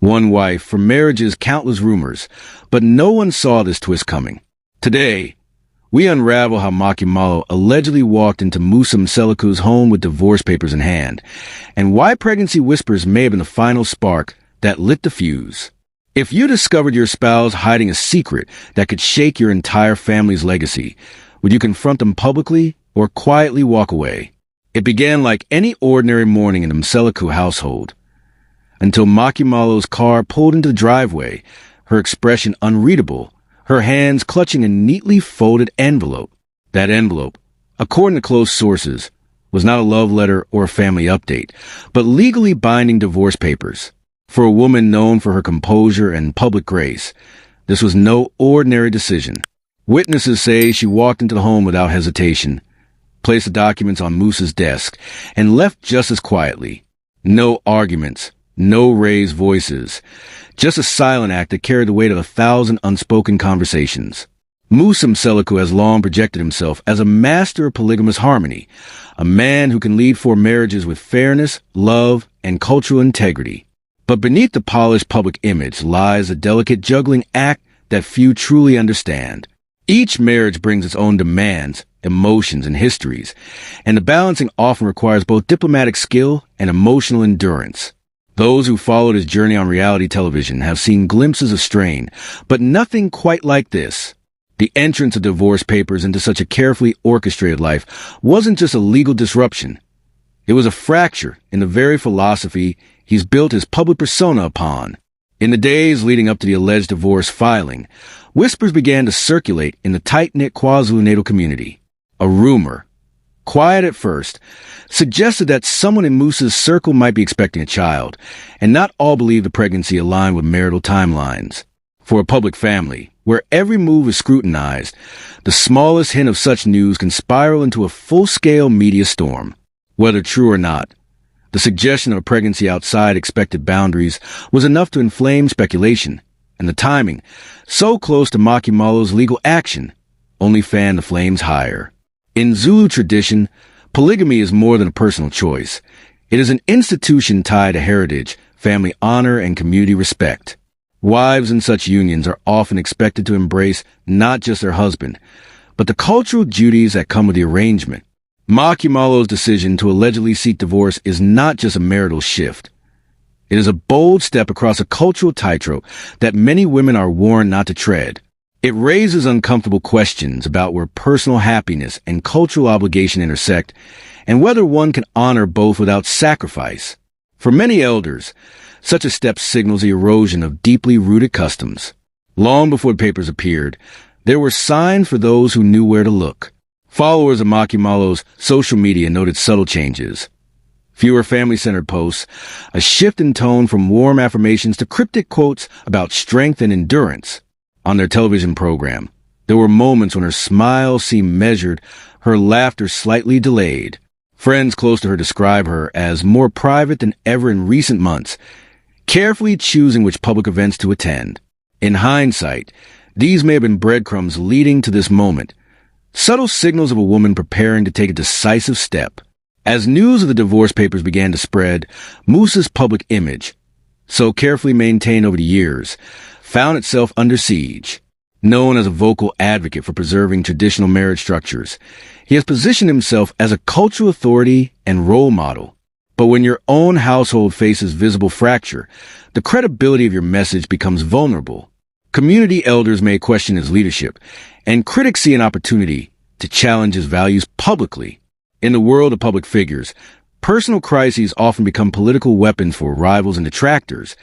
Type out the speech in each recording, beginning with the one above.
One wife for marriages, countless rumors, but no one saw this twist coming. Today, we unravel how MaKhumalo allegedly walked into Musa Mseleku's home with divorce papers in hand, and why pregnancy whispers may have been the final spark that lit the fuse. If you discovered your spouse hiding a secret that could shake your entire family's legacy, would you confront them publicly or quietly walk away? It began like any ordinary morning in the Mseleku household, until MaKhumalo's car pulled into the driveway, her expression unreadable, her hands clutching a neatly folded envelope. That envelope, according to close sources, was not a love letter or a family update, but legally binding divorce papers. For a woman known for her composure and public grace, this was no ordinary decision. Witnesses say she walked into the home without hesitation, placed the documents on Musa's desk, and left just as quietly. No arguments, no raised voices, just a silent act that carried the weight of 1,000 unspoken conversations. Musa Mseleku has long projected himself as a master of polygamous harmony, a man who can lead 4 marriages with fairness, love, and cultural integrity. But beneath the polished public image lies a delicate juggling act that few truly understand. Each marriage brings its own demands, emotions, and histories, and the balancing often requires both diplomatic skill and emotional endurance. Those who followed his journey on reality television have seen glimpses of strain, but nothing quite like this. The entrance of divorce papers into such a carefully orchestrated life wasn't just a legal disruption. It was a fracture in the very philosophy he's built his public persona upon. In the days leading up to the alleged divorce filing, whispers began to circulate in the tight-knit KwaZulu-Natal community. A rumor, quiet at first, suggested that someone in Musa's circle might be expecting a child, and not all believed the pregnancy aligned with marital timelines. For a public family, where every move is scrutinized, the smallest hint of such news can spiral into a full-scale media storm. Whether true or not, the suggestion of a pregnancy outside expected boundaries was enough to inflame speculation, and the timing, so close to MaKhumalo's legal action, only fanned the flames higher. In Zulu tradition, polygamy is more than a personal choice. It is an institution tied to heritage, family honor, and community respect. Wives in such unions are often expected to embrace not just their husband, but the cultural duties that come with the arrangement. MaKhumalo's decision to allegedly seek divorce is not just a marital shift. It is a bold step across a cultural tightrope that many women are warned not to tread. It raises uncomfortable questions about where personal happiness and cultural obligation intersect, and whether one can honor both without sacrifice. For many elders, such a step signals the erosion of deeply rooted customs. Long before the papers appeared, there were signs for those who knew where to look. Followers of MaKhumalo's social media noted subtle changes. Fewer family-centered posts, a shift in tone from warm affirmations to cryptic quotes about strength and endurance. On their television program, there were moments when her smile seemed measured, her laughter slightly delayed. Friends close to her describe her as more private than ever in recent months, carefully choosing which public events to attend. In hindsight, these may have been breadcrumbs leading to this moment, subtle signals of a woman preparing to take a decisive step. As news of the divorce papers began to spread, Musa's public image, so carefully maintained over the years, found itself under siege. Known as a vocal advocate for preserving traditional marriage structures, he has positioned himself as a cultural authority and role model. But when your own household faces visible fracture, the credibility of your message becomes vulnerable. Community elders may question his leadership, and critics see an opportunity to challenge his values publicly. In the world of public figures, personal crises often become political weapons for rivals and detractors,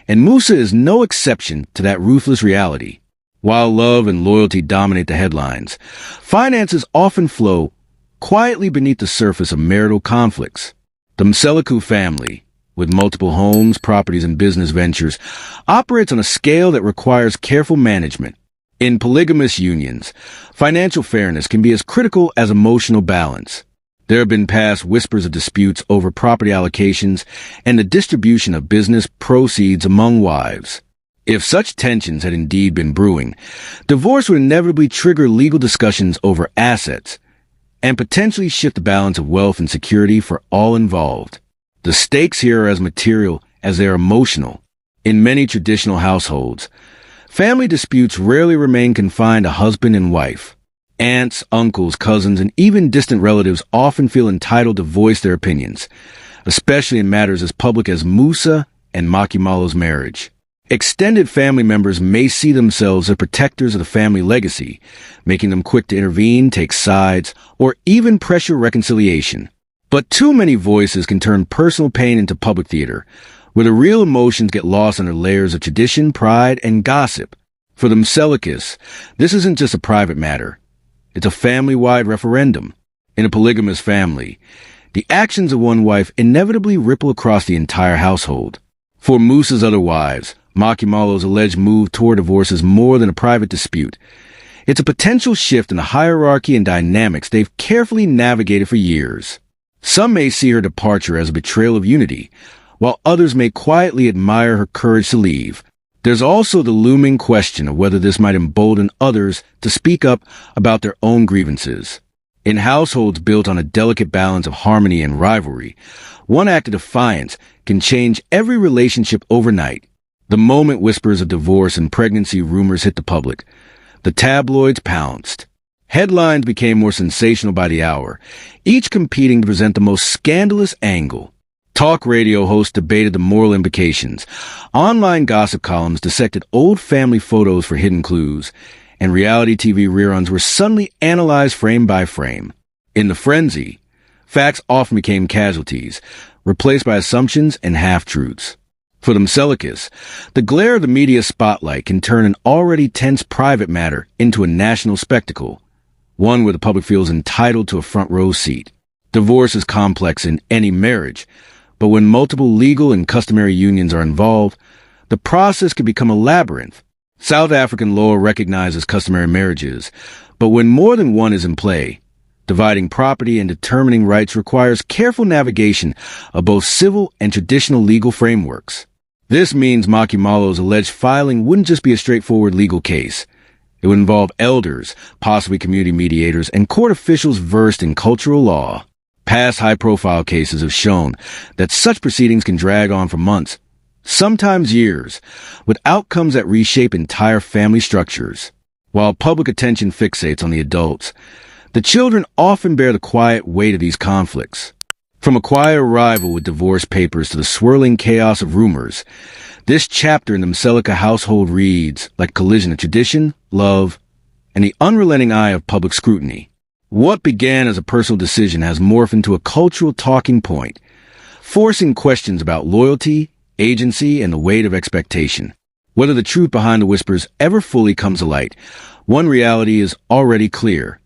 and Musa is no exception to that ruthless reality. While love and loyalty dominate the headlines, finances often flow quietly beneath the surface of marital conflicts. The Mseleku family, with multiple homes, properties, and business ventures, operates on a scale that requires careful management. In polygamous unions, financial fairness can be as critical as emotional balance. There have been past whispers of disputes over property allocations and the distribution of business proceeds among wives. If such tensions had indeed been brewing, divorce would inevitably trigger legal discussions over assets and potentially shift the balance of wealth and security for all involved. The stakes here are as material as they are emotional. In many traditional households, family disputes rarely remain confined to husband and wife. Aunts, uncles, cousins, and even distant relatives often feel entitled to voice their opinions, especially in matters as public as Musa and MaKhumalo's marriage. Extended family members may see themselves as protectors of the family legacy, making them quick to intervene, take sides, or even pressure reconciliation. But too many voices can turn personal pain into public theater, where the real emotions get lost under layers of tradition, pride, and gossip. For the Mselekus, this isn't just a private matter. It's a family-wide referendum. In a polygamous family, the actions of one wife inevitably ripple across the entire household. For Musa's other wives, MaKhumalo's alleged move toward divorce is more than a private dispute. It's a potential shift in the hierarchy and dynamics they've carefully navigated for years. Some may see her departure as a betrayal of unity, while others may quietly admire her courage to leave. There's also the looming question of whether this might embolden others to speak up about their own grievances. In households built on a delicate balance of harmony and rivalry, one act of defiance can change every relationship overnight. The moment whispers of divorce and pregnancy rumors hit the public, the tabloids pounced. Headlines became more sensational by the hour, each competing to present the most scandalous angle. Talk radio hosts debated the moral implications. Online gossip columns dissected old family photos for hidden clues, and reality TV reruns were suddenly analyzed frame by frame. In the frenzy, facts often became casualties, replaced by assumptions and half-truths. For the Mselekus, the glare of the media spotlight can turn an already tense private matter into a national spectacle, one where the public feels entitled to a front-row seat. Divorce is complex in any marriage, but when multiple legal and customary unions are involved, the process can become a labyrinth. South African law recognizes customary marriages, but when more than one is in play, dividing property and determining rights requires careful navigation of both civil and traditional legal frameworks. This means MaKhumalo's alleged filing wouldn't just be a straightforward legal case. It would involve elders, possibly community mediators, and court officials versed in cultural law. Past high-profile cases have shown that such proceedings can drag on for months, sometimes years, with outcomes that reshape entire family structures. While public attention fixates on the adults, the children often bear the quiet weight of these conflicts. From a quiet arrival with divorce papers to the swirling chaos of rumors, this chapter in the Mseleku household reads like a collision of tradition, love, and the unrelenting eye of public scrutiny. What began as a personal decision has morphed into a cultural talking point, forcing questions about loyalty, agency, and the weight of expectation. Whether the truth behind the whispers ever fully comes to light, one reality is already clear.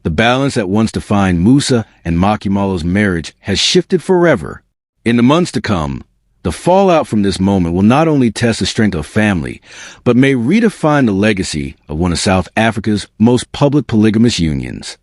The balance that once defined Musa and MaKhumalo's marriage has shifted forever. In the months to come, the fallout from this moment will not only test the strength of family, but may redefine the legacy of one of South Africa's most public polygamous unions.